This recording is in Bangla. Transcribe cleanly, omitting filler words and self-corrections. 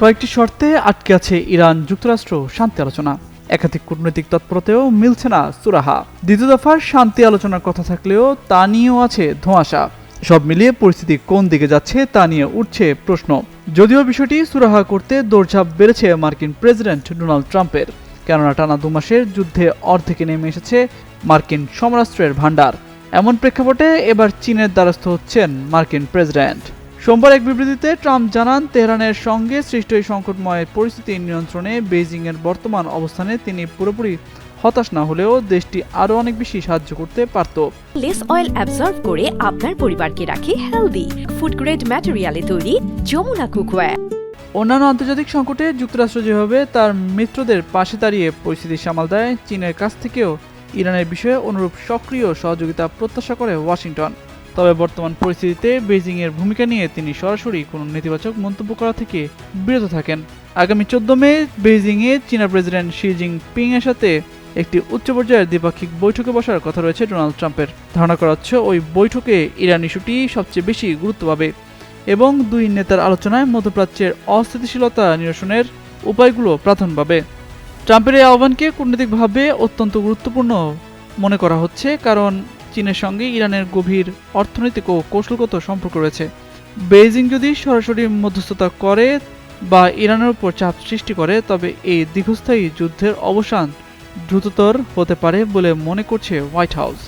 কয়েকটি শর্তে আটকে আছে ইরান যুক্তরাষ্ট্র শান্তি আলোচনা। একাধিক কূটনৈতিক তৎপরতাও মিলছে না সুরাহা। দ্বিতীয় দফার শান্তি আলোচনার কথা থাকলেও তা নিয়েও আছে ধোঁয়াশা। সব মিলিয়ে পরিস্থিতি কোন দিকে যাচ্ছে তা নিয়ে উঠছে প্রশ্ন। যদিও বিষয়টি সুরাহা করতে দৌড়ঝাঁপ বেড়েছে মার্কিন প্রেসিডেন্ট ডোনাল্ড ট্রাম্পের, কেননা টানা 2 মাসের যুদ্ধে অর্ধেকে নেমে এসেছে মার্কিন সমরাস্ত্রের ভাণ্ডার। এমন প্রেক্ষাপটে এবার চীনের দ্বারস্থ হচ্ছেন মার্কিন প্রেসিডেন্ট। সোমবার এক বিবৃতিতে ট্রাম্প জানান, তেহরানের সঙ্গে সৃষ্ট এই সংকটময় পরিস্থিতি নিয়ন্ত্রণে বেইজিংয়ের বর্তমান অবস্থানে তিনি পুরোপুরি হতাশ না হলেও দেশটি আরও অনেক বেশি সাহায্য করতে পারত। লেস অয়েল অ্যাবজর্ব করে আপনার পরিবারকে রাখে হেলদি। ফুড গ্রেড ম্যাটেরিয়ালে তৈরি যমুনা কুকওয়্যার। অন্যান্য আন্তর্জাতিক সংকটে যুক্তরাষ্ট্র যেভাবে তার মিত্রদের পাশে দাঁড়িয়ে পরিস্থিতি সামাল দেয়, চীনের কাছ থেকেও ইরানের বিষয়ে অনুরূপ সক্রিয় সহযোগিতা প্রত্যাশা করে ওয়াশিংটন। তবে বর্তমান পরিস্থিতিতে বেইজিংয়ের ভূমিকা নিয়ে তিনি সরাসরি কোনো নেতিবাচক মন্তব্য করা থেকে বিরত থাকেন। আগামী 14 মে বেইজিংয়ে চীনা প্রেসিডেন্ট শি জিনপিং এর সাথে একটি উচ্চ পর্যায়ের দ্বিপাক্ষিক বৈঠকে বসার কথা রয়েছে ডোনাল্ড ট্রাম্পের। ধারণা করা হচ্ছে ওই বৈঠকে ইরান ইস্যুটি সবচেয়ে বেশি গুরুত্ব পাবে এবং দুই নেতার আলোচনায় মধ্যপ্রাচ্যের অস্থিতিশীলতা নিরসনের উপায়গুলো প্রাধান্য পাবে। ট্রাম্পের এই আহ্বানকে কূটনৈতিকভাবে অত্যন্ত গুরুত্বপূর্ণ মনে করা হচ্ছে, কারণ চীনের সঙ্গে ইরানের গভীর অর্থনৈতিক ও কৌশলগত সম্পর্ক রয়েছে। বেইজিং যদি সরাসরি মধ্যস্থতা করে বা ইরানের উপর চাপ সৃষ্টি করে, তবে এই দীর্ঘস্থায়ী যুদ্ধের অবসান দ্রুততর হতে পারে বলে মনে করছে হোয়াইট হাউস।